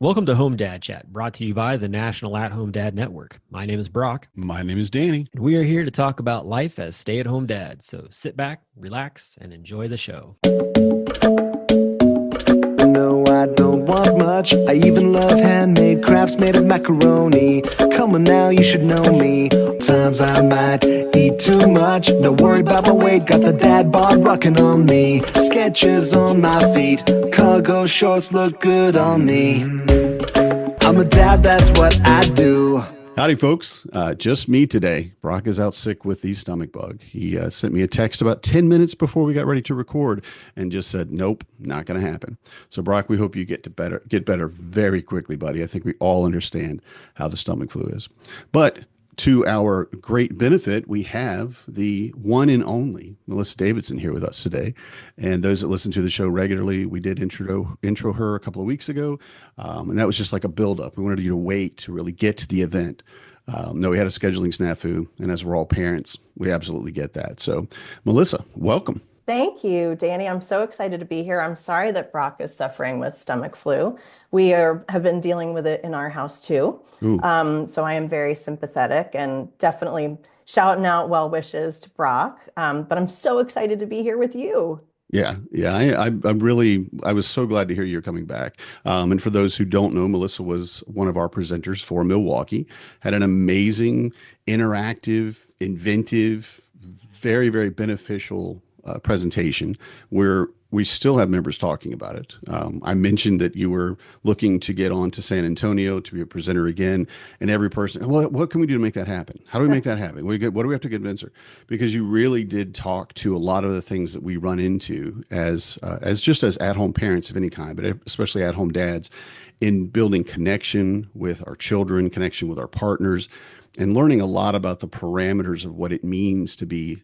Welcome to Home Dad Chat, brought to you by the National At Home Dad Network. My name is Brock, My name is Danny. and we are here to talk about life as stay at home dads. So sit back, relax, and enjoy the show. No, I don't want much. I even love handmade crafts made of macaroni. Come on now, you should know me. Times I might eat too much. No worry about my weight. Got the dad bod rocking on me. Sketches on my feet. Cargo shorts look good on me. I'm a dad, that's what I do. Howdy, folks. Just me today. Brock is out sick with the stomach bug. He sent me a text about 10 minutes before we got ready to record and just said, nope, not going to happen. So, Brock, we hope you get better very quickly, buddy. I think we all understand how the stomach flu is. But to our great benefit, we have the one and only Melissa Davidson here with us today. And those that listen to the show regularly, we did intro her a couple of weeks ago. And that was just like a buildup. We wanted you to wait to really get to the event. No, we had a scheduling snafu. And as we're all parents, we absolutely get that. So, Melissa, welcome. Thank you, Danny. I'm so excited to be here. I'm sorry that Brock is suffering with stomach flu. Have been dealing with it in our house too. So I am very sympathetic and definitely shouting out well wishes to Brock. But I'm so excited to be here with you. Yeah. I was so glad to hear you're coming back. And for those who don't know, Melissa was one of our presenters for Milwaukee, had an amazing, interactive, inventive, very, very beneficial presentation where we still have members talking about it. I mentioned that you were looking to get on to San Antonio to be a presenter again, and every person, what can we do to make that happen? How do we make that happen? What do we have to convince her? Because you really did talk to a lot of the things that we run into as just as at-home parents of any kind, but especially at-home dads, in building connection with our children, connection with our partners, and learning a lot about the parameters of what it means to be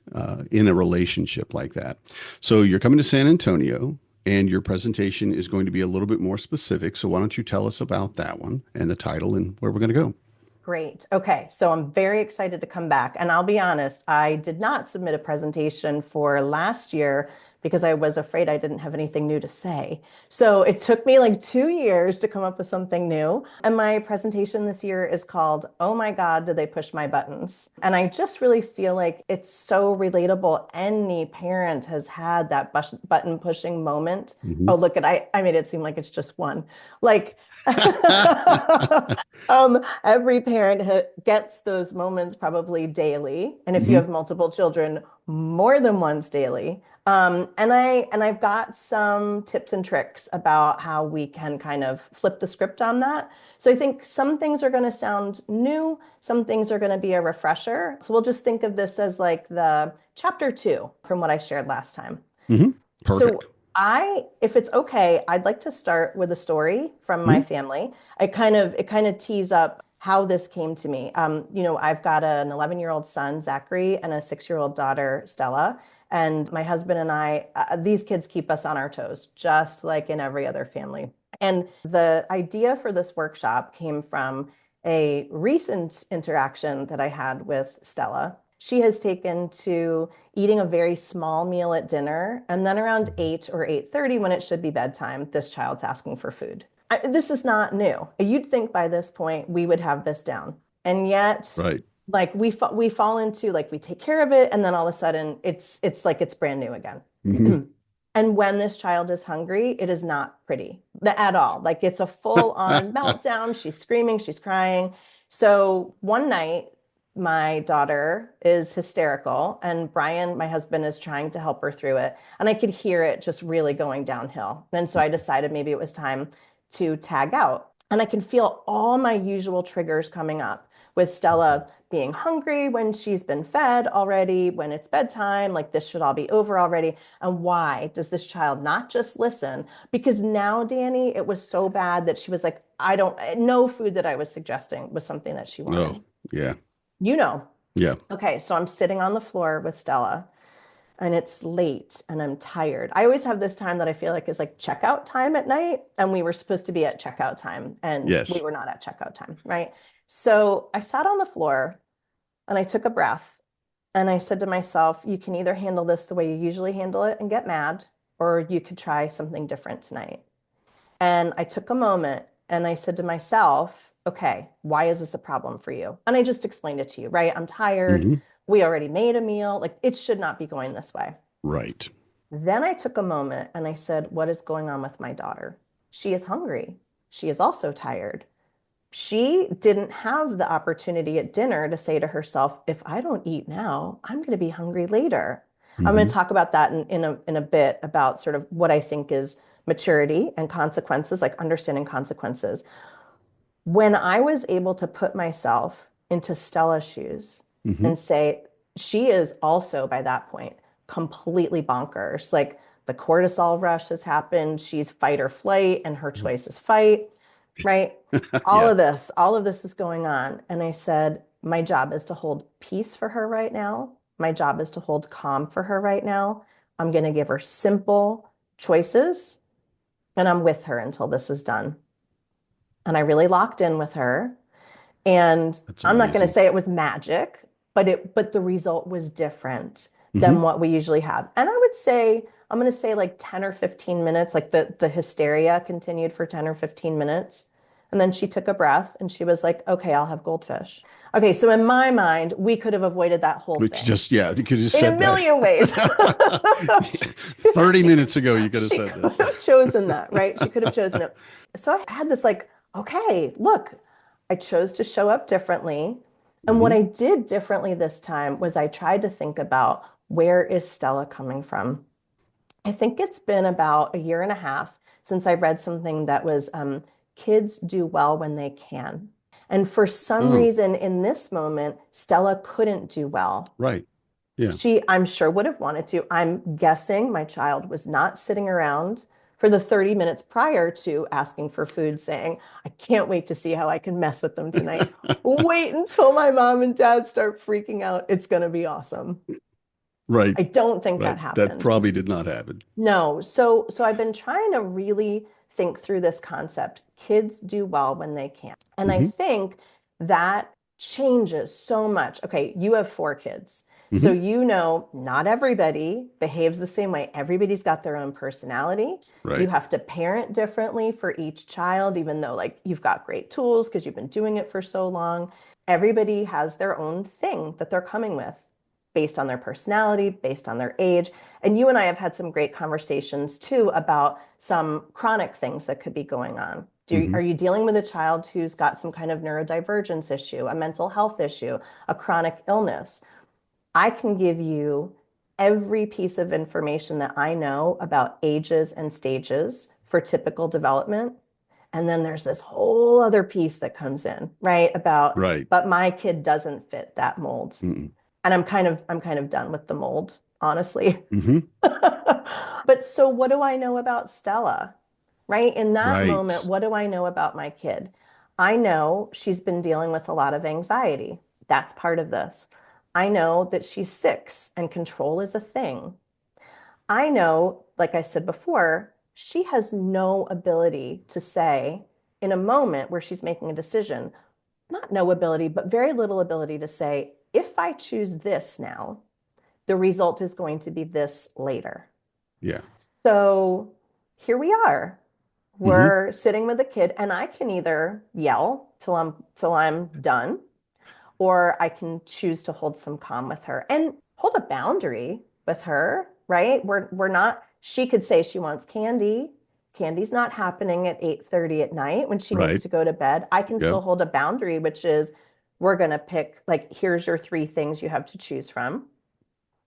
in a relationship like that. So you're coming to San Antonio, and your presentation is going to be a little bit more specific. So why don't you tell us about that one and the title and where we're going to go? Great. Okay. So I'm very excited to come back. And I'll be honest, I did not submit a presentation for last year because I was afraid I didn't have anything new to say. So it took me like 2 years to come up with something new. And my presentation this year is called, "Oh my God, did they push my buttons?" And I just really feel like it's so relatable. Any parent has had that button pushing moment. Mm-hmm. Oh, look at, I made it seem like it's just one. Like, every parent gets those moments probably daily. And if you have multiple children, more than once daily. And I've got some tips and tricks about how we can kind of flip the script on that. So I think some things are going to sound new, some things are going to be a refresher. So we'll just think of this as like the chapter 2 from what I shared last time. Mm-hmm. Perfect. So if it's okay, I'd like to start with a story from my family. It kind of tees up how this came to me. I've got an 11-year-old son, Zachary, and a 6-year-old daughter, Stella. And my husband and I, these kids keep us on our toes, just like in every other family. And the idea for this workshop came from a recent interaction that I had with Stella. She has taken to eating a very small meal at dinner, and then around 8 or 8:30, when it should be bedtime, this child's asking for food. This is not new. You'd think by this point we would have this down. And yet, Right. like we fall into, like, we take care of it, and then all of a sudden it's like it's brand new again. Mm-hmm. And when this child is hungry, it is not pretty at all. Like, it's a full-on meltdown. She's screaming, she's crying. So one night, my daughter is hysterical, and Brian, my husband, is trying to help her through it. And I could hear it just really going downhill. And so I decided maybe it was time to tag out. And I can feel all my usual triggers coming up, with Stella being hungry when she's been fed already, when it's bedtime, like this should all be over already. And why does this child not just listen? Because now, Danny, it was so bad that she was like, no food that I was suggesting was something that she wanted. No. Yeah. Yeah. Yeah. Okay, so I'm sitting on the floor with Stella, and it's late and I'm tired. I always have this time that I feel like is like checkout time at night, and we were supposed to be at checkout time, and Yes. we were not at checkout time, right? So I sat on the floor and I took a breath, and I said to myself, you can either handle this the way you usually handle it and get mad, or you could try something different tonight. And I took a moment and I said to myself, okay, why is this a problem for you? And I just explained it to you, right? I'm tired. Hmm. We already made a meal. Like it should not be going this way. Right. Then I took a moment and I said, what is going on with my daughter? She is hungry. She is also tired. She didn't have the opportunity at dinner to say to herself, if I don't eat now, I'm going to be hungry later. I'm going Hmm. to talk about that in a bit about sort of what I think is maturity and consequences, like understanding consequences. When I was able to put myself into Stella's shoes Hmm. and say, she is also by that point completely bonkers. Like the cortisol rush has happened. She's fight or flight, and her choice is fight, right? Yeah. All of this is going on. And I said, my job is to hold peace for her right now. My job is to hold calm for her right now. I'm going to give her simple choices, and I'm with her until this is done. And I really locked in with her. And That's I'm not going to amazing. say it was magic, but the result was different Hmm. than what we usually have. And I would say, I'm going to say like 10 or 15 minutes, like the hysteria continued for 10 or 15 minutes. And then she took a breath and she was like, okay, I'll have goldfish. Okay, so in my mind, we could have avoided that whole We could thing just, yeah, you could have just in a said million ways. that. 30 She minutes ago, you could have she said could this. have chosen that, right? She could have chosen it. So I had this like, okay, look, I chose to show up differently. And what Hmm. I did differently this time was I tried to think about, where is Stella coming from? I think it's been about a year and a half since I read something that was kids do well when they can. And for some Oh, reason in this moment, Stella couldn't do well. right. Yeah. She, I'm sure, would have wanted to. I'm guessing my child was not sitting around for the 30 minutes prior to asking for food, saying, I can't wait to see how I can mess with them tonight. Wait until my mom and dad start freaking out. It's going to be awesome. Right. I don't think that Right. That happened. probably did not happen. No. So I've been trying to really think through this concept. Kids do well when they can. And I Hmm. think that changes so much. Okay, you have 4 kids. So Hmm. you know not everybody behaves the same way. Everybody's got their own personality. You Right. have to parent differently for each child, even though like you've got great tools because you've been doing it for so long. Everybody has their own thing that they're coming with based on their personality, based on their age. And you and I have had some great conversations too about some chronic things that could be going on. Hmm. Are you dealing with a child who's got some kind of neurodivergence issue, a mental health issue, a chronic illness? I can give you every piece of information that I know about ages and stages for typical development. And then there's this whole other piece that comes in, right? About, Right. but my kid doesn't fit that mold. Mm-mm. And I'm kind of done with the mold, honestly. Hmm. But so what do I know about Stella? Right? In that moment, Right. what do I know about my kid? I know she's been dealing with a lot of anxiety. That's part of this. I know that she's 6 and control is a thing. I know, like I said before, she has no ability to say in a moment where she's making a decision, not no ability, but very little ability to say, if I choose this now, the result is going to be this later. Yeah. So here we are. Hmm. We're sitting with a kid, and I can either yell till I'm done, or I can choose to hold some calm with her and hold a boundary with her, right? We're not, she could say she wants candy. Candy's not happening at 8:30 at night when she needs Right. to go to bed. I can Yeah. still hold a boundary, which is we're going to pick, like, here's your 3 things you have to choose from.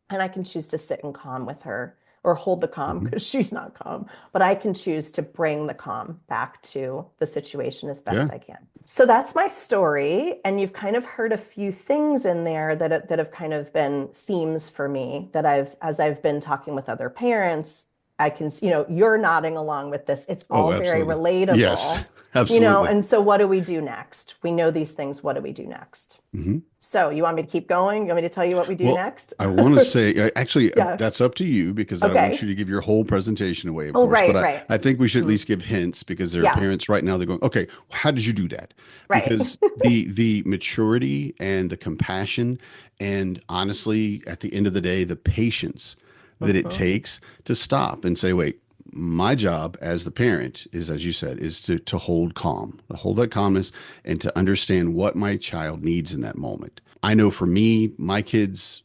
And I can choose to sit and calm with her or hold the calm Hmm. because she's not calm, but I can choose to bring the calm back to the situation as Yeah. best I can. So that's my story. And you've kind of heard a few things in there that have kind of been themes for me that as I've been talking with other parents, I can, you're nodding along with this. It's Oh, all very absolutely. Yes. relatable, Absolutely. and so what do we do next? We know these things. What do we do next? Hmm. So you want me to keep going? You want me to tell you what we do Well, next? I want to say, actually, Yeah. that's up to you because I don't want Okay. you to give your whole presentation away, of Oh, course. But right, I, right. I think we should at Mhm. least give hints because there are Yeah, parents right now, they're going, okay, how did you do that? right. Because the maturity and the compassion and honestly, at the end of the day, the patience that it Mhm. takes to stop and say, wait, my job as the parent is, as you said, is to hold calm, to hold that calmness and to understand what my child needs in that moment. I know for me, my kids,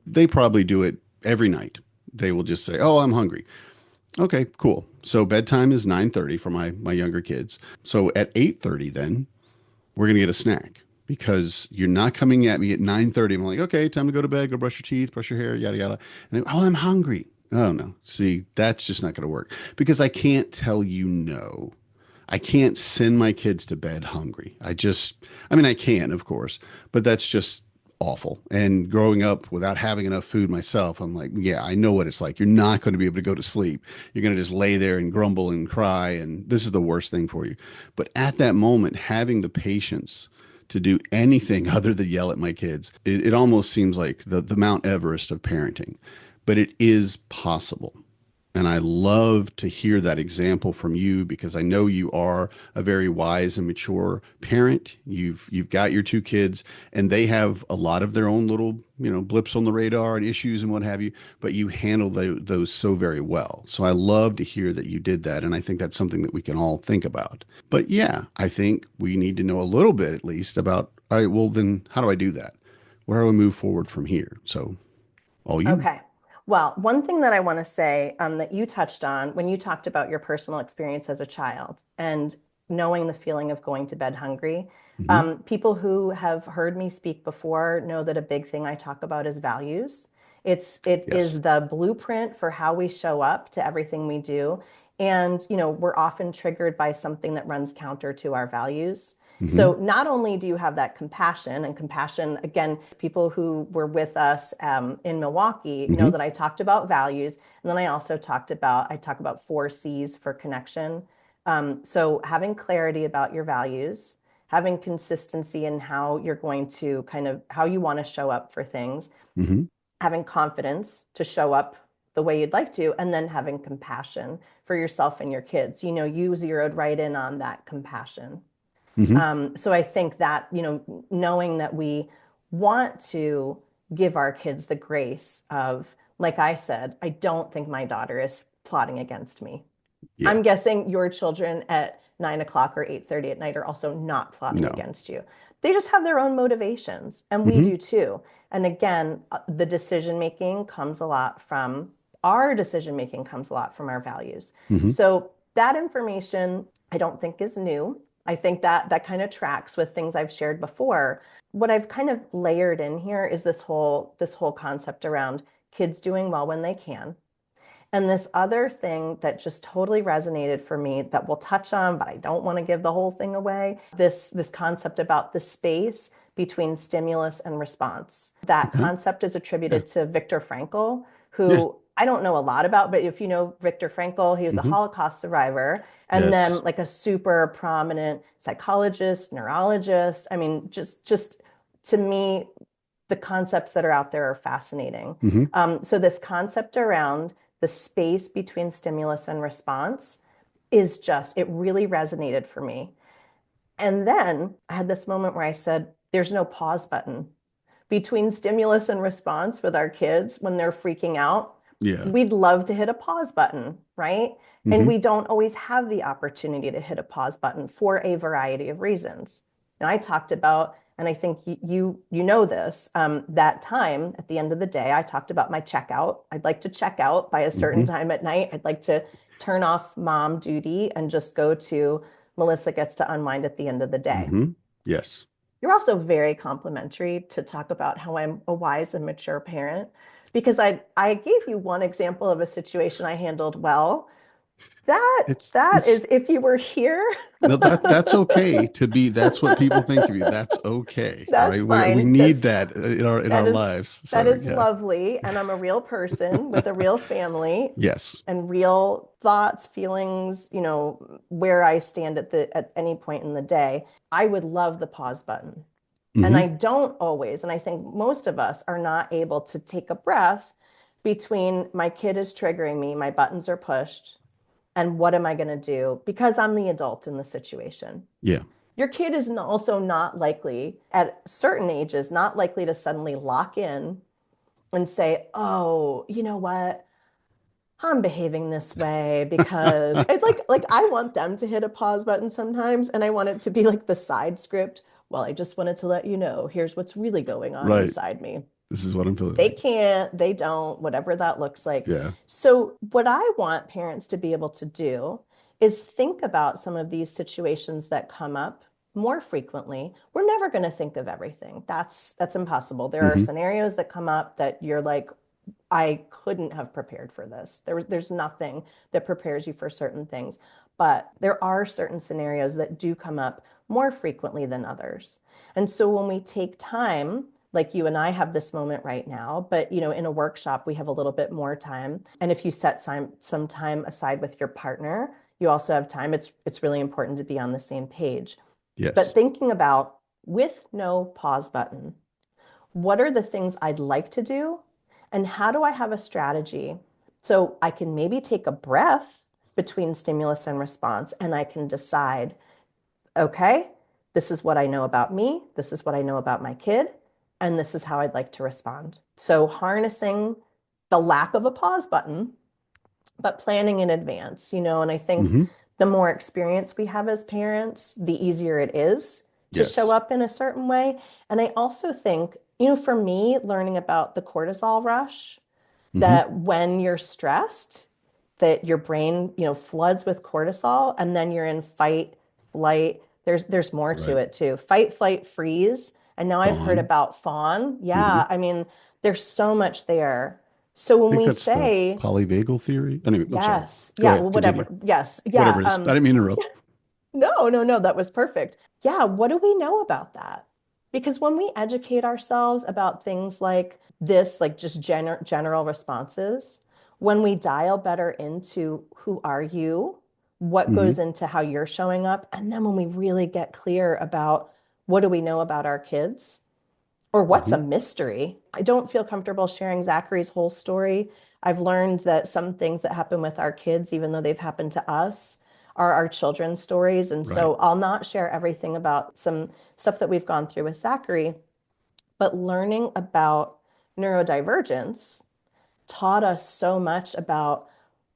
they probably do it every night. They will just say, "Oh, I'm hungry." Okay, cool. So bedtime is 9:30 for my younger kids. So at 8:30 then we're going to get a snack because you're not coming at me at 9:30. I'm like, "Okay, time to go to bed, go brush your teeth, brush your hair, yada yada." And oh, I'm hungry. Oh no. See, that's just not going to work because I can't tell you no. I can't send my kids to bed hungry. I mean, I can, of course, but that's just awful. And growing up without having enough food myself, I'm like, yeah, I know what it's like. You're not going to be able to go to sleep. You're going to just lay there and grumble and cry. And this is the worst thing for you. But at that moment, having the patience to do anything other than yell at my kids, it almost seems like the Mount Everest of parenting, but it is possible. And I love to hear that example from you because I know you are a very wise and mature parent. You've got your two kids and they have a lot of their own little, blips on the radar and issues and what have you, but you handle those so very well. So I love to hear that you did that. And I think that's something that we can all think about. But yeah, I think we need to know a little bit at least about, all right, well, then how do I do that? Where do I move forward from here? So all you. Okay. Well, one thing that I want to say that you touched on when you talked about your personal experience as a child and knowing the feeling of going to bed hungry. Hmm. People who have heard me speak before know that a big thing I talk about is values. It Yes. is the blueprint for how we show up to everything we do. And, we're often triggered by something that runs counter to our values. So Hmm. not only do you have that compassion, and compassion, again, people who were with us in Milwaukee know Hmm. that I talked about values. And then I talk about 4 C's for connection. So having clarity about your values, having consistency in how you're going to how you want to show up for things, Hmm. having confidence to show up the way you'd like to, and then having compassion for yourself and your kids. You zeroed right in on that compassion. Hmm. So I think that, knowing that we want to give our kids the grace of, like I said, I don't think my daughter is plotting against me. Yeah. I'm guessing your children at 9 o'clock or 8:30 at night are also not plotting No. against you. They just have their own motivations, and we Hmm. do too. And again, the decision making comes a lot from our decision making comes a lot from our values. Hmm. So that information I don't think is new. I think that that kind of tracks with things I've shared before. What I've kind of layered in here is this whole concept around kids doing well when they can, and this other thing that just totally resonated for me that we'll touch on, but I don't want to give the whole thing away. This concept about the space between stimulus and response. That Okay. concept is Yeah. attributed to Viktor Frankl, Yeah. who I don't know a lot about, but if you know Viktor Frankl, he was a Hmm. Holocaust survivor and then Yes. like a super prominent psychologist, neurologist. I mean, just to me, the concepts that are out there are fascinating. Hmm. So this concept around the space between stimulus and response it really resonated for me. And then I had this moment where I said, there's no pause button between stimulus and response with our kids when they're freaking out. Yeah. We'd love to hit a pause button, right? And Hmm. we don't always have the opportunity to hit a pause button for a variety of reasons. Now, I talked about, and I think you know this, that time at the end of the day, I talked about my checkout. I'd like to check out by a certain Hmm. time at night. I'd like to turn off mom duty and just go to Melissa gets to unwind at the end of the day. Hmm. Yes. You're also very complimentary to talk about how I'm a wise and mature parent because I gave you one example of a situation I handled well. That It's that it's is if you were here, no, that's okay to be. That's what people think of you. That's okay. All that's right. We fine. need that in That our is lives. that So is yeah. lovely. And I'm a real person with a real family Yes. and real thoughts, feelings, where I stand at any point in the day. I would love the pause button. And I Hmm. don't always, and I think most of us are not able to take a breath between my kid is triggering me, my buttons are pushed, and what am I going to do? Because I'm the adult in the situation. Yeah. Your kid is also not likely, at certain ages, not likely to suddenly lock in and say, oh, you know what? I'm behaving this way because it's like I want them to hit a pause button sometimes, and I want it to be like the side script. Well, I just wanted to let you know, here's what's really going on Right. inside me. This is what I'm feeling They like. can't, they don't, whatever that looks like. Yeah. So, what I want parents to be able to do is think about some of these situations that come up more frequently. We're never going to think of everything. That's impossible. There are Hmm. scenarios that come up that you're like, I couldn't have prepared for this. There's nothing that prepares you for certain things, but there are certain scenarios that do come up more frequently than others. And so when we take time, like you and I have this moment right now, but in a workshop we have a little bit more time. And if you set some time aside with your partner, you also have time. It's really important to be on the same page. But Yes. thinking about with no pause button, what are the things I'd like to do? And how do I have a strategy so I can maybe take a breath between stimulus and response and I can decide, okay, this is what I know about me, this is what I know about my kid, and this is how I'd like to respond. So harnessing the lack of a pause button, but planning in advance, and I think Hmm. the more experience we have as parents, the easier it is to show Yes. up in a certain way. And I also think, for me, learning about the cortisol rush, Hmm. that when you're stressed, that your brain, floods with cortisol, and then you're in fight, flight. There's more to Right. it too. Fight, flight, freeze. And now I've heard Fawn. about fawn. Hmm. Yeah, I mean, there's so much there. So I when think we that's the say polyvagal theory. Anyway, I'm sorry. yes, Go yeah, well, ahead. Continue. whatever. Yes, yeah. Whatever it is. I didn't mean to interrupt. No, no, no, that was perfect. Yeah, what do we know about that? Because when we educate ourselves about things like this, like just general responses, when we dial better into who are you, what Hmm. goes into how you're showing up, and then when we really get clear about what do we know about our kids, or what's Hmm. a mystery. I don't feel comfortable sharing Zachary's whole story. I've learned that some things that happen with our kids, even though they've happened to us, are our children's stories. And Right. so I'll not share everything about some stuff that we've gone through with Zachary, but learning about neurodivergence taught us so much about,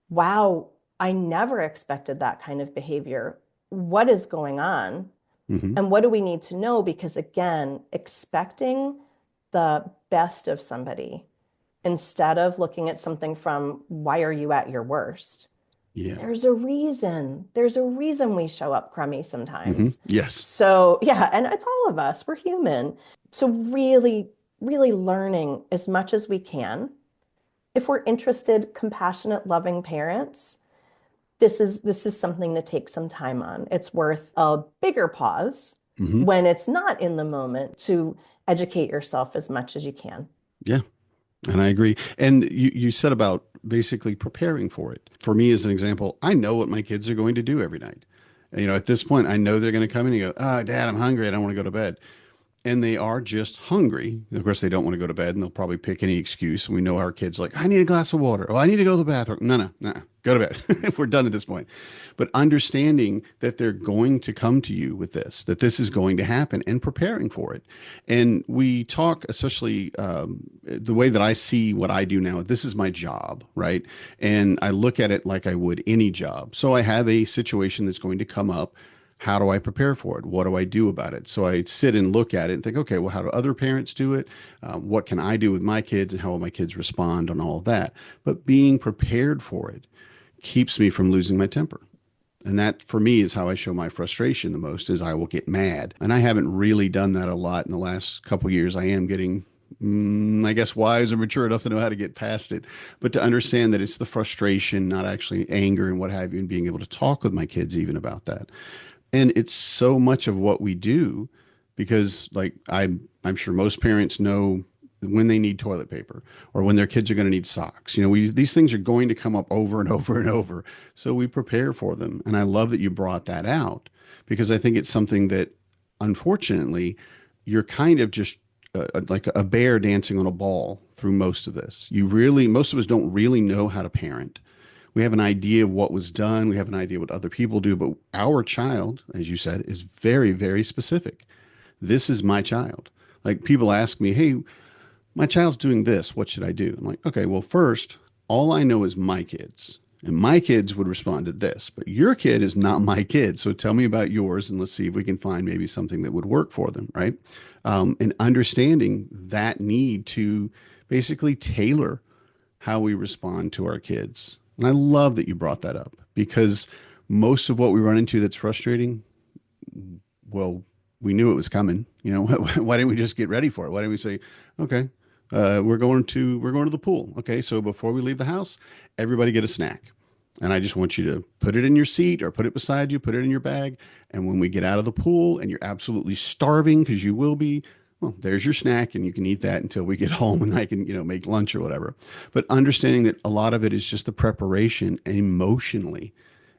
wow, I never expected that kind of behavior. What is going on? Hmm. And what do we need to know? Because again, expecting the best of somebody instead of looking at something from why are you at your worst? Yeah. There's a reason. There's a reason we show up crummy Hmm. sometimes. Yes. So, yeah, and it's all of us. We're human. So, really, really learning as much as we can. If we're interested, compassionate, loving parents, this is something to take some time on. It's worth a bigger pause Hmm. when it's not in the moment to educate yourself as much as you can. Yeah. And I agree. And you said about basically preparing for it. For me, as an example, I know what my kids are going to do every night. At this point, I know they're going to come in and go, "Oh, Dad, I'm hungry. I don't want to go to bed." And they are just hungry. Of course, they don't want to go to bed, and they'll probably pick any excuse. And we know our kids like, I need a glass of water. Oh, I need to go to the bathroom. No, no, no, go to bed if we're done at this point. But understanding that they're going to come to you with this, that this is going to happen, and preparing for it. And we talk, especially the way that I see what I do now. This is my job, right? And I look at it like I would any job. So I have a situation that's going to come up. How do I prepare for it? What do I do about it? So I sit and look at it and think, okay, well, how do other parents do it? What can I do with my kids, and how will my kids respond on all of that? But being prepared for it keeps me from losing my temper. And that for me is how I show my frustration the most, is I will get mad. And I haven't really done that a lot in the last couple of years. I am getting I guess wise or mature enough to know how to get past it, but to understand that it's the frustration, not actually anger and what have you, and being able to talk with my kids even about that. And it's so much of what we do, because like I'm sure most parents know when they need toilet paper or when their kids are going to need socks. These things are going to come up over and over and over. So we prepare for them. And I love that you brought that out, because I think it's something that unfortunately you're kind of just like a bear dancing on a ball through most of this. Most of us don't really know how to parent. We have an idea of what was done. We have an idea what other people do, but our child, as you said, is very, very specific. This is my child. Like, people ask me, hey, my child's doing this. What should I do? I'm like, okay, well, first, all I know is my kids. And my kids would respond to this, but your kid is not my kid. So tell me about yours and let's see if we can find maybe something that would work for them, right? And understanding that need to basically tailor how we respond to our kids. And I love that you brought that up because most of what we run into that's frustrating, well, we knew it was coming. You know, why didn't we just get ready for it? Why didn't we say, okay, we're going to the pool. Okay, so before we leave the house, everybody get a snack. And I just want you to put it in your seat or put it beside you, put it in your bag. And when we get out of the pool and you're absolutely starving, because you will be, well, there's your snack and you can eat that until we get home and I can, make lunch or whatever. But understanding that a lot of it is just the preparation emotionally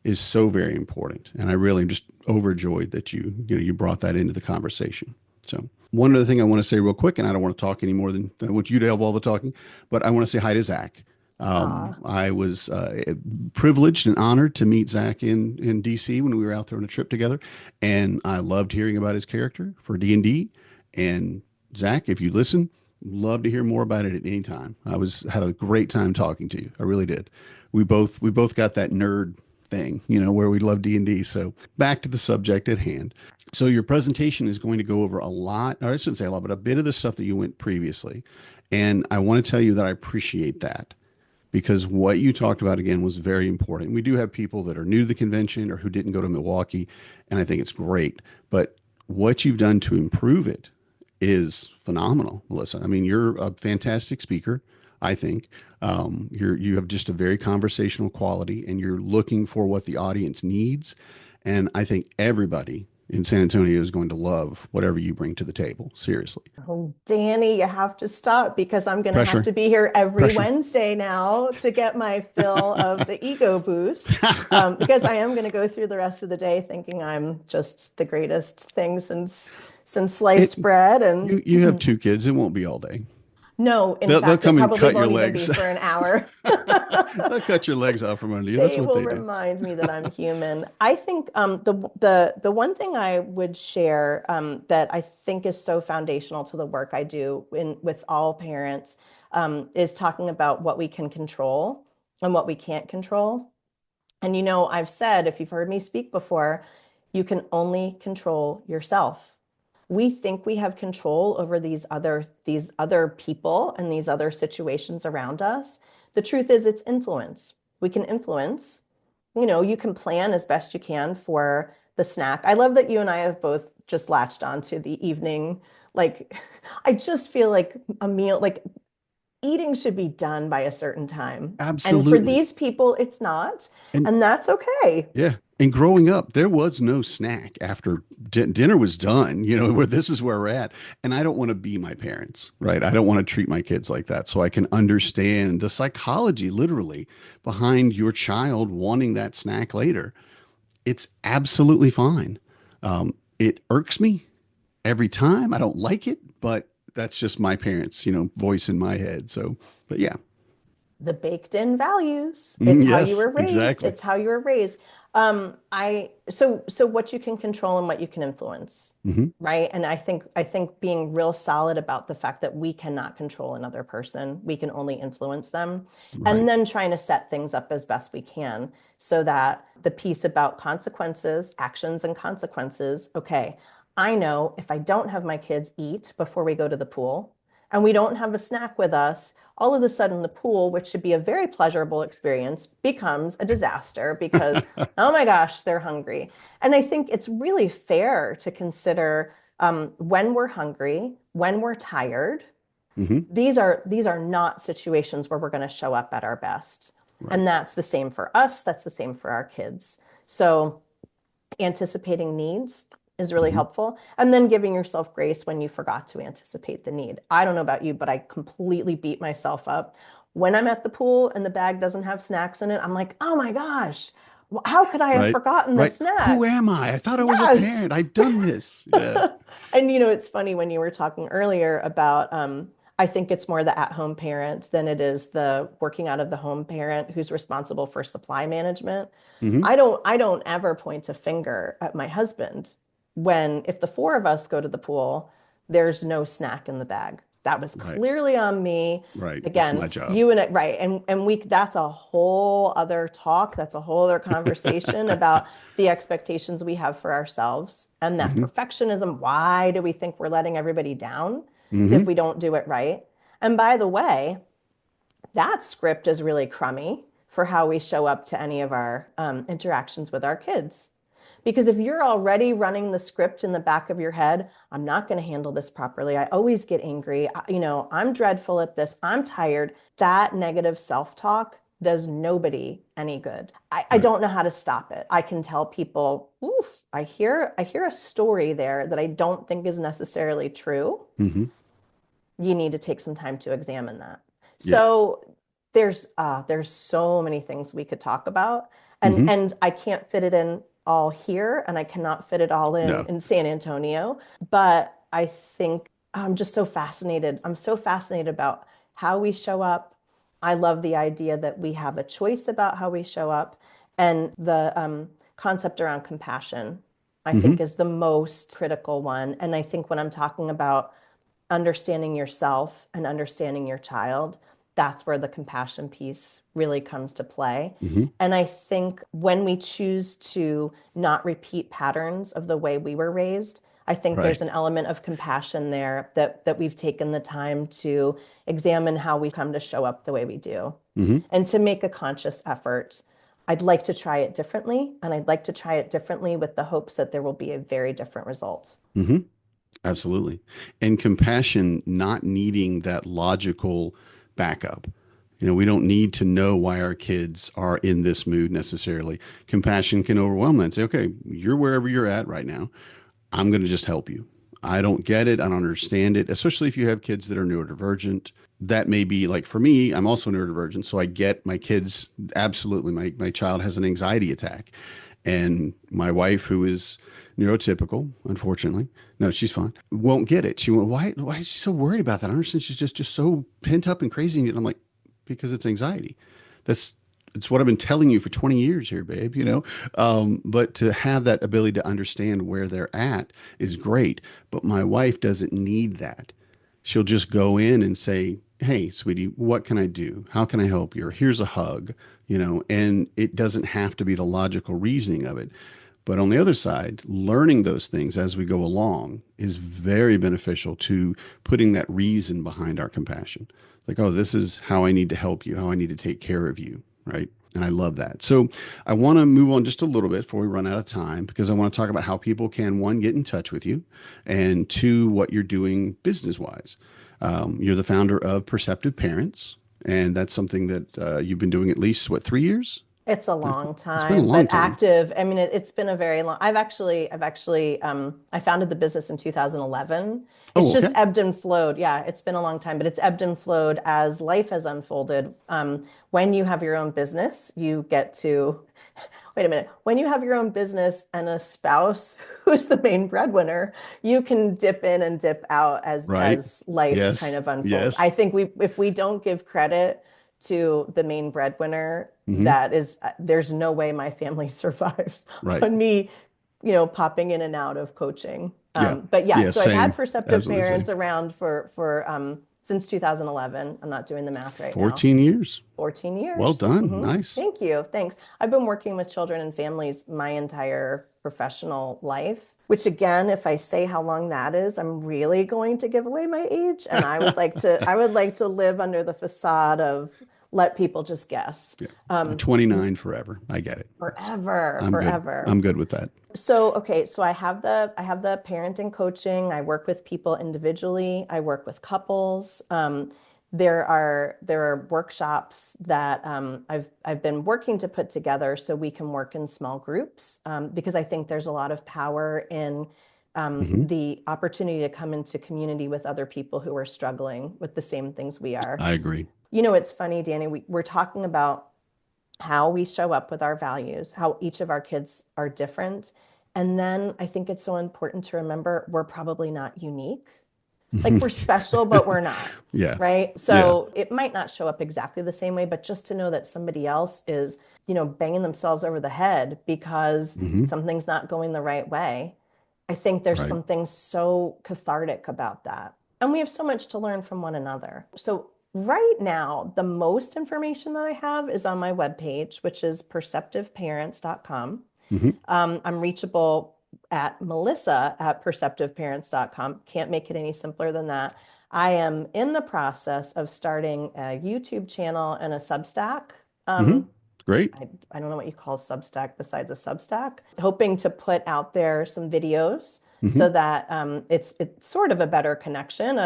is so very important. And I really am just overjoyed that you brought that into the conversation. So one other thing I want to say real quick, and I don't want to talk any more than I want you to have all the talking, but I want to say hi to Zach. I was privileged and honored to meet Zach in DC when we were out there on a trip together, and I loved hearing about his character for D&D. And Zach, if you listen, love to hear more about it at any time. Had a great time talking to you. I really did. We both got that nerd thing, where we love D&D. So back to the subject at hand. So your presentation is going to go over a lot, or I shouldn't say a lot, but a bit of the stuff that you went previously. And I want to tell you that I appreciate that because what you talked about again was very important. We do have people that are new to the convention or who didn't go to Milwaukee, and I think it's great. But what you've done to improve it is phenomenal, Melissa. I mean, you're a fantastic speaker. I think you have just a very conversational quality, and you're looking for what the audience needs. And I think everybody in San Antonio is going to love whatever you bring to the table. Seriously. Oh, Danny, you have to stop because I'm going to Pressure. have to be here every Pressure. Wednesday now to get my fill of the ego boost. Because I am going to go through the rest of the day thinking I'm just the greatest thing since sliced bread. And You have two kids. It won't be all day. no, in They'll fact, it come and probably cut your won't even legs. be for an hour. They'll cut your legs off from under you. That's They what will they do. remind me that I'm human. I think the one thing I would share that I think is so foundational to the work I do with all parents is talking about what we can control and what we can't control. And I've said, if you've heard me speak before, you can only control yourself. We think we have control over these other people and these other situations around us. The truth is it's influence. We can influence. You can plan as best you can for the snack. I love that you and I have both just latched onto the evening. Like, I just feel like a meal, like eating should be done by a certain time. And for Absolutely. these people, it's not. And And that's okay. yeah. And growing up, there was no snack after dinner was done, where this is where we're at. And I don't want to be my parents, right? I don't want to treat my kids like that. So I can understand the psychology literally behind your child wanting that snack later. It's absolutely fine. It irks me every time. I don't like it, but that's just my parents, voice in my head. So, but yeah. The baked in values. It's how you Yes, were raised. exactly. It's how you were raised. So what you can control and what you can influence, Hmm. right? And I think being real solid about the fact that we cannot control another person, we can only influence them, Right. and then trying to set things up as best we can so that the piece about consequences, actions and consequences, okay, I know if I don't have my kids eat before we go to the pool and we don't have a snack with us, all of a sudden the pool, which should be a very pleasurable experience, becomes a disaster because, oh my gosh, they're hungry. And I think it's really fair to consider when we're hungry, when we're tired. Hmm. These are not situations where we're going to show up at our best. Right. And that's the same for us. That's the same for our kids. So anticipating needs is really Hmm. helpful. And then giving yourself grace when you forgot to anticipate the need. I don't know about you, but I completely beat myself up. When I'm at the pool and the bag doesn't have snacks in it, I'm like, oh my gosh, how could I have Right. forgotten the Right. Who snack? am I? I thought I was a Yes. parent. I've done this. Yeah. And it's funny when you were talking earlier about I think it's more the at-home parent than it is the working out of the home parent who's responsible for supply management. Hmm. I don't ever point a finger at my husband when if the four of us go to the pool, there's no snack in the bag. That was Right. clearly on me. Right. It's my Again, job. you and it, right. And we, that's a whole other talk. That's a whole other conversation about the expectations we have for ourselves and that Hmm. perfectionism. Why do we think we're letting everybody down if Hmm. we don't do it right? And by the way, that script is really crummy for how we show up to any of our interactions with our kids. Because if you're already running the script in the back of your head, I'm not going to handle this properly. I always get angry. I'm dreadful at this. I'm tired. That negative self-talk does nobody any good. I Right. don't know how to stop it. I can tell people, oof, I hear a story there that I don't think is necessarily true. Hmm. You need to take some time to examine that. Yeah. So there's so many things we could talk about, and Hmm. and I can't fit it in all here, and I cannot fit it all in No. in San Antonio. But I think I'm just so fascinated. I'm so fascinated about how we show up. I love the idea that we have a choice about how we show up, and the concept around compassion, I think, Hmm. is the most critical one. And I think when I'm talking about understanding yourself and understanding your child, that's where the compassion piece really comes to play. Hmm. And I think when we choose to not repeat patterns of the way we were raised, I think Right. there's an element of compassion there that we've taken the time to examine how we come to show up the way we do Hmm. and to make a conscious effort. I'd like to try it differently, and I'd like to try it differently with the hopes that there will be a very different result. Hmm. Absolutely. And compassion not needing that logical backup. We don't need to know why our kids are in this mood necessarily. Compassion can overwhelm that and say, okay, you're wherever you're at right now. I'm going to just help you. I don't get it. I don't understand it, especially if you have kids that are neurodivergent. That may be like for me, I'm also neurodivergent. So I get my kids, absolutely. My child has an anxiety attack. And my wife, who is neurotypical, unfortunately, no, she's fine, won't get it. She went, why is she so worried about that? I understand she's just so pent up and crazy. And I'm like, because it's anxiety. That's it's what I've been telling you for 20 years here, babe. But to have that ability to understand where they're at is great. But my wife doesn't need that. She'll just go in and say, hey, sweetie, what can I do? How can I help you? Or here's a hug, and it doesn't have to be the logical reasoning of it. But on the other side, learning those things as we go along is very beneficial to putting that reason behind our compassion. Like, oh, this is how I need to help you, how I need to take care of you, right? And I love that. So I want to move on just a little bit before we run out of time because I want to talk about how people can, one, get in touch with you, and two, what you're doing business wise. You're the founder of Perceptive Parents, and that's something that you've been doing at least, what, 3 years? It's a long It's been a time, long but time. active. I mean, it's been a very long. I founded the business in 2011. It's Oh, just okay. ebbed and flowed. Yeah, it's been a long time, but it's ebbed and flowed as life has unfolded. When you have your own business, you get to, wait a minute, when you have your own business and a spouse who's the main breadwinner, you can dip in and dip out as Right. life kind Yes. of unfolds. I Yes. think if we don't give credit to the main breadwinner, Hmm. that is, there's no way my family survives Right. on me, popping in and out of coaching. Yeah. But yeah, Yeah. so I've had Same. perceptive Absolutely parents same. around for since 2011. I'm not doing the math right now. 14 years. 14 Well years. done. Nice. Thank you. Thanks. I've been working with children and families my entire professional life, which again, if I say how long that is, I'm really going to give away my age. And I would like to live under the facade of let people just guess. Yeah. 29 forever. I get it. Forever, I'm good. forever. I'm good with that. So, okay, so I have the parenting coaching. I work with people individually. I work with couples. There are workshops that I've been working to put together so we can work in small groups because I think there's a lot of power in Hmm. the opportunity to come into community with other people who are struggling with the same things we are. I agree. It's funny, Danny, we're talking about how we show up with our values, how each of our kids are different. And then I think it's so important to remember we're probably not unique. Like we're special, but we're not, Yeah. right? Yeah. So it might not show up exactly the same way, but just to know that somebody else is, banging themselves over the head because Hmm. something's not going the right way. I think there's Right. something so cathartic about that. And we have so much to learn from one another. So right now, the most information that I have is on my webpage, which is perceptiveparents.com. Hmm. I'm reachable at Melissa at perceptiveparents.com. Can't make it any simpler than that. I am in the process of starting a YouTube channel and a Substack. Hmm. Great. I don't know what you call Substack besides a Substack. Hoping to put out there some videos Hmm. so that it's sort of a better connection,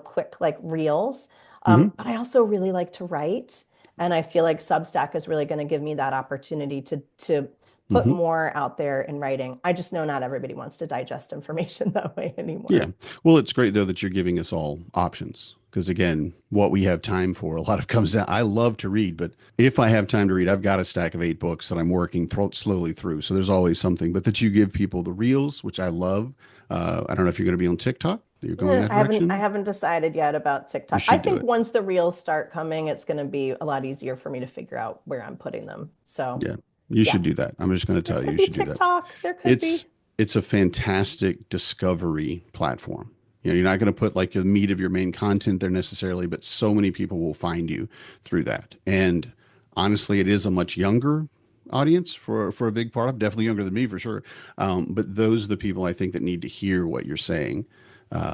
quick like reels. Hmm. But I also really like to write, and I feel like Substack is really going to give me that opportunity to put Hmm. more out there in writing. I just know not everybody wants to digest information that way Yeah. anymore. Well, it's great though that you're giving us all options. Because again, what we have time for, a lot of comes down. I love to read, but if I have time to read, I've got a stack of 8 books that I'm working slowly through. So there's always something. But that you give people the reels, which I love. I don't know if you're going to be on TikTok. You're going that I direction. haven't decided yet about You TikTok. I should do think it. once the reels start coming, it's going to be a lot easier for me to figure out where I'm putting them. So, Yeah, you yeah, should do that. I'm just going to there tell you, could you be should do that. TikTok. There could be. It's a fantastic discovery platform. You know, you're not going to put like the meat of your main content there necessarily, but so many people will find you through that. And honestly, it is a much younger audience for a big part of, definitely younger than me for sure. But those are the people I think that need to hear what you're saying,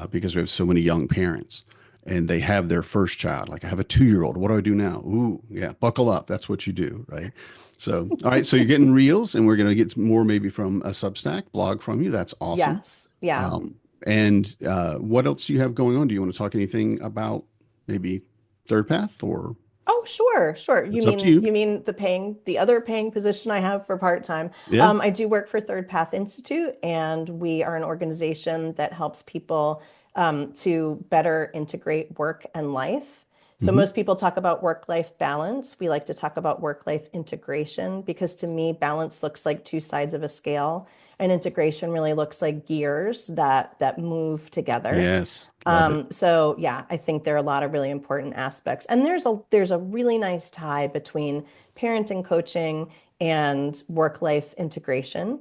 because we have so many young parents and they have their first child. Like I have a 2-year-old. What do I do now? Ooh, yeah, buckle up. That's what you do, right? So, all right. So you're getting reels, and we're going to get more maybe from a Substack blog from you. That's awesome. Yes. Yeah. Um, and what else do you have going on? Do you want to talk anything about maybe Third Path, or Oh, sure, sure. it's up to you? You mean the other paying position I have for part-time? Yeah. I do work for Third Path Institute, and we are an organization that helps people to better integrate work and life. So Hmm. most people talk about work-life balance. We like to talk about work-life integration because to me, balance looks like two sides of a scale, and integration really looks like gears that move together. Yes. Love it. So yeah, I think there are a lot of really important aspects. And there's a really nice tie between parenting coaching and work-life integration.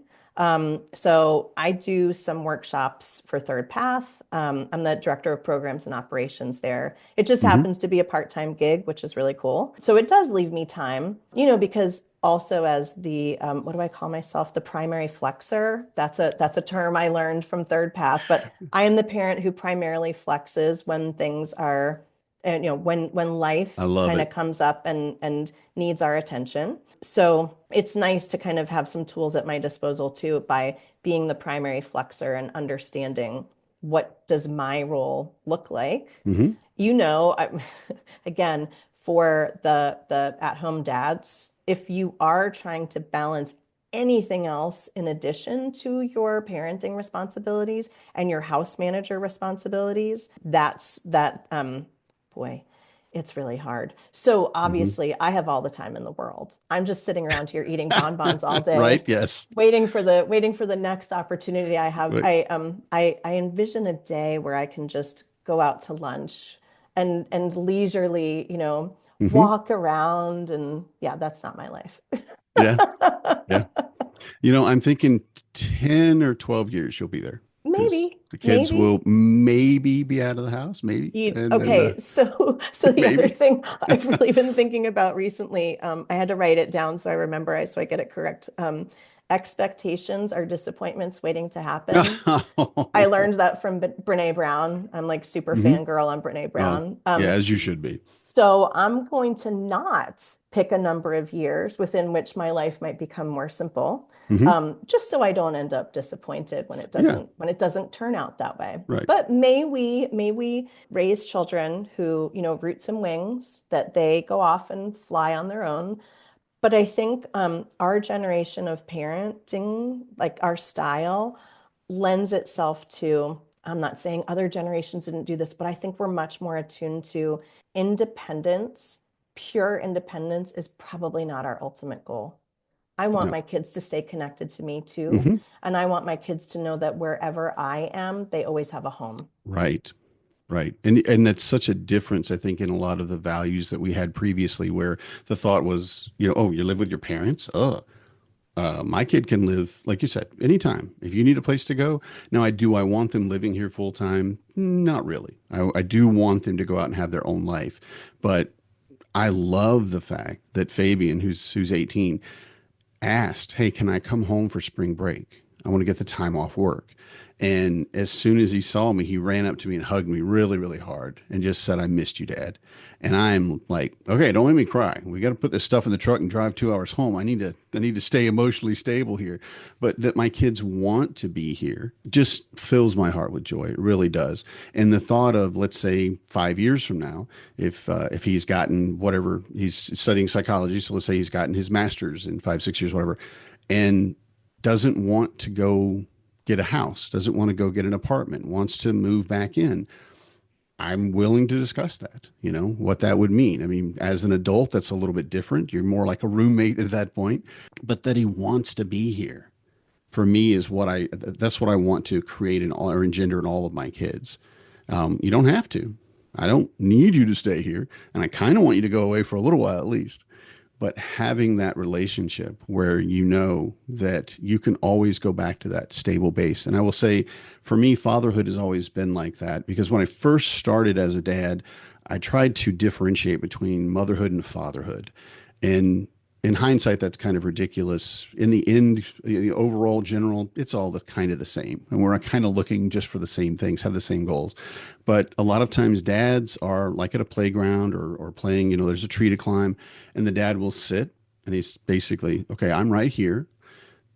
So I do some workshops for Third Path. I'm the director of programs and operations there. It just Hmm. happens to be a part-time gig, which is really cool. So it does leave me time, because also as the what do I call myself? The primary flexor. That's a term I learned from Third Path, but I am the parent who primarily flexes when things are, when I life love kind of it. comes up and needs our attention. So it's nice to kind of have some tools at my disposal too by being the primary flexor and understanding what does my role look like. Hmm. I, again, for the at-home dads, if you are trying to balance anything else in addition to your parenting responsibilities and your house manager responsibilities, boy, it's really hard. So Hmm. obviously, I have all the time in the world. I'm just sitting around here eating bonbons all Right. day, Yes. waiting for the next opportunity I have. Right. I envision a day where I can just go out to lunch and leisurely, Hmm. walk around, and yeah, that's not my life. Yeah. Yeah. You know, I'm thinking 10 or 12 years you'll be there because Maybe, the kids maybe. will maybe be out of the house, maybe. And then Okay, so the other maybe. thing I've really been thinking about recently, I had to write it down so I remember so I get it correct. Expectations are disappointments waiting to happen. I learned that from Brene Brown. I'm like super Hmm. fangirl on Brene Oh, Brown. yeah, as you should be. So I'm going to not pick a number of years within which my life might become more simple, Hmm. just so I don't end up disappointed Yeah, when it doesn't turn out that way. right. But may we raise children who, roots and wings, that they go off and fly on their own. But I think our generation of parenting, like our style, lends itself to, I'm not saying other generations didn't do this, but I think we're much more attuned to independence. Pure independence is probably not our ultimate goal. I want No. my kids to stay connected to me too. Hmm. And I want my kids to know that wherever I am, they always have a home. Right. Right. And that's such a difference, I think, in a lot of the values that we had previously, where the thought was, oh, you live with your parents? Ugh. My kid can live, like you said, anytime. If you need a place to go. Now, I want them living here full time? Not really. I do want them to go out and have their own life. But I love the fact that Fabian, who's 18, asked, "Hey, can I come home for spring break? I want to get the time off work." And as soon as he saw me, he ran up to me and hugged me really, really hard and just said, "I missed you, Dad." And I'm like, "Okay, don't make me cry. We got to put this stuff in the truck and drive 2 hours home. I need to stay emotionally stable here." But that my kids want to be here just fills my heart with joy. It really does. And the thought of, let's say, 5 years from now, if he's gotten whatever, he's studying psychology, so let's say he's gotten his master's in 5, 6 years, whatever, and doesn't want to go get a house, doesn't want to go get an apartment, wants to move back in, I'm willing to discuss that, what that would mean. I mean, as an adult, that's a little bit different. You're more like a roommate at that point, but that he wants to be here for me is that's what I want to create or engender in all of my kids. You don't have to. I don't need you to stay here. And I kind of want you to go away for a little while at least. But having that relationship where you know that you can always go back to that stable base. And I will say, for me, fatherhood has always been like that, because when I first started as a dad, I tried to differentiate between motherhood and fatherhood. And in hindsight, that's kind of ridiculous. In the end, the overall general, it's all kind of the same. And we're kind of looking just for the same things, have the same goals. But a lot of times dads are like at a playground or playing, there's a tree to climb, and the dad will sit and he's basically, "Okay, I'm right here.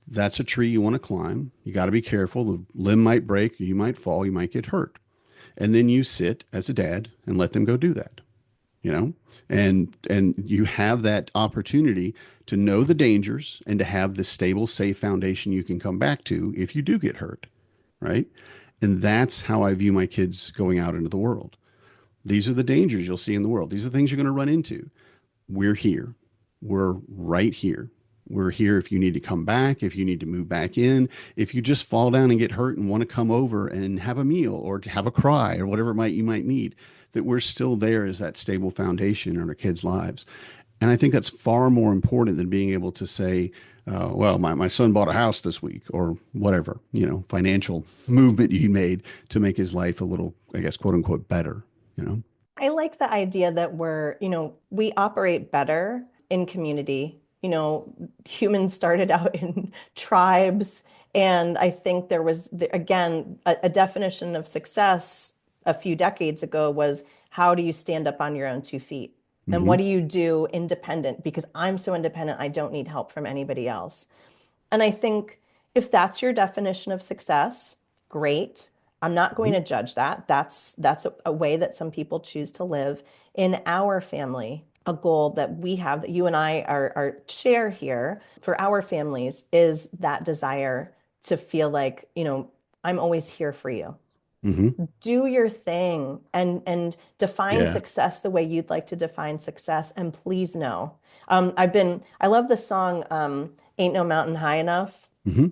That's a tree you want to climb. You got to be careful. The limb might break, you might fall, you might get hurt." And then you sit as a dad and let them go do that, and you have that opportunity to know the dangers and to have this stable, safe foundation you can come back to if you do get hurt, right? And that's how I view my kids going out into the world. These are the dangers you'll see in the world. These are the things you're going to run into. We're here. We're right here. We're here if you need to come back, if you need to move back in, if you just fall down and get hurt and want to come over and have a meal or to have a cry or whatever you might need, that we're still there as that stable foundation in our kids' lives. And I think that's far more important than being able to say, "Well, my son bought a house this week," or whatever, financial movement he made to make his life a little, I guess, quote unquote, better. I like the idea that we operate better in community. Humans started out in tribes. And I think there was, again, a definition of success a few decades ago was, how do you stand up on your own 2 feet? And Mm-hmm. what do you do independent? Because I'm so independent, I don't need help from anybody else. And I think if that's your definition of success, great. I'm not going Mm-hmm. to judge that. That's a way that some people choose to live. In our family, a goal that we have, that you and I are share here for our families, is that desire to feel like, I'm always here for you. Mm-hmm. Do your thing and define Yeah. success the way you'd like to define success. And please know, I love the song, Ain't No Mountain High Enough. Mm-hmm.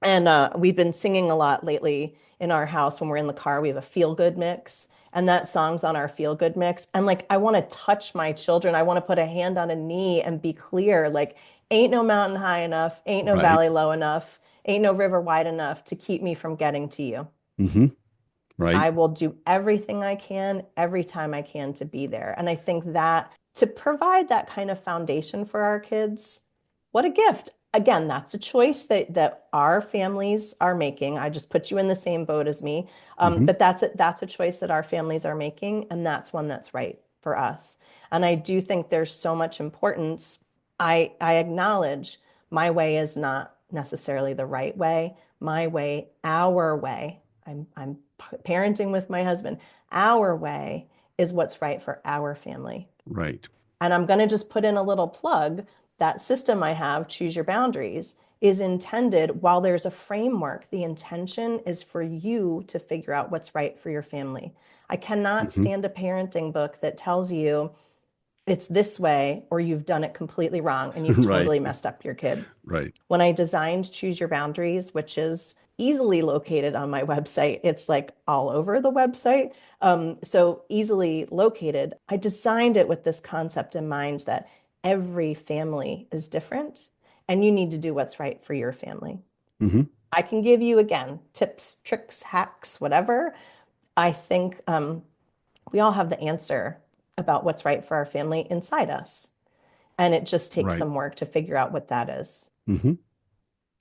And we've been singing a lot lately in our house when we're in the car. We have a feel good mix, and that song's on our feel good mix. And like, I want to touch my children. I want to put a hand on a knee and be clear, like, ain't no mountain high enough, ain't no Right. valley low enough, ain't no river wide enough to keep me from getting to you. Mm-hmm. Right. I will do everything I can every time I can to be there. And I think that to provide that kind of foundation for our kids, what a gift. Again, that's a choice that our families are making. I just put you in the same boat as me. Mm-hmm. But that's a choice that our families are making, and that's one that's right for us. And I do think there's so much importance. I acknowledge my way is not necessarily the right way. My way, our way. I'm parenting with my husband. Our way is what's right for our family. Right. And I'm going to just put in a little plug. That system I have, Choose Your Boundaries, is intended, while there's a framework, the intention is for you to figure out what's right for your family. I cannot Mm-hmm. stand a parenting book that tells you it's this way or you've done it completely wrong and you've Right. totally messed up your kid. Right. When I designed Choose Your Boundaries, which is easily located on my website, it's like all over the website, so easily located, I designed it with this concept in mind that every family is different and you need to do what's right for your family. Hmm. I can give you, again, tips, tricks, hacks, whatever. I think we all have the answer about what's right for our family inside us. And it just takes Right. some work to figure out what that is. Hmm.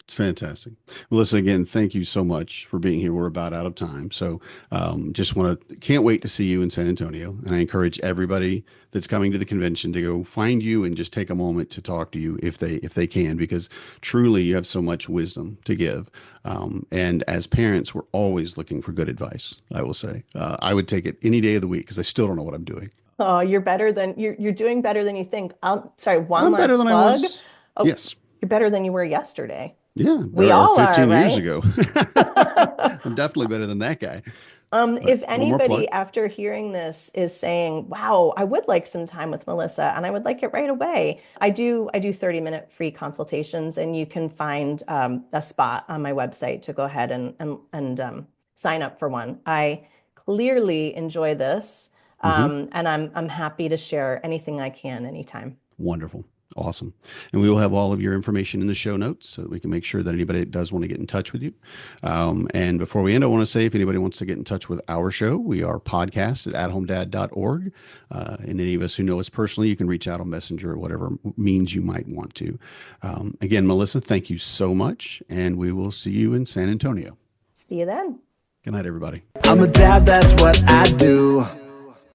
It's fantastic. Melissa, again, thank you so much for being here. We're about out of time. So can't wait to see you in San Antonio. And I encourage everybody that's coming to the convention to go find you and just take a moment to talk to you if they can, because truly you have so much wisdom to give. And as parents, we're always looking for good advice, I will say. I would take it any day of the week because I still don't know what I'm doing. Oh, you're doing better than you think. Sorry, one I'm better last than I plug. was. Oh, Yes. you're better than you were yesterday. Yeah. We Or all are, 15 years right? ago. I'm definitely better than that guy. But If one more plug. anybody after hearing this is saying, wow, I would like some time with Melissa and I would like it right away, I do 30-minute free consultations, and you can find a spot on my website to go ahead and sign up for one. I clearly enjoy this, Hmm. and I'm happy to share anything I can anytime. Wonderful. Awesome. And we will have all of your information in the show notes so that we can make sure that anybody that does want to get in touch with you. And before we end, I want to say if anybody wants to get in touch with our show, we are podcast at homedad.org. And any of us who know us personally, you can reach out on Messenger or whatever means you might want to. Again, Melissa, thank you so much. And we will see you in San Antonio. See you then. Good night, everybody. I'm a dad, that's what I do.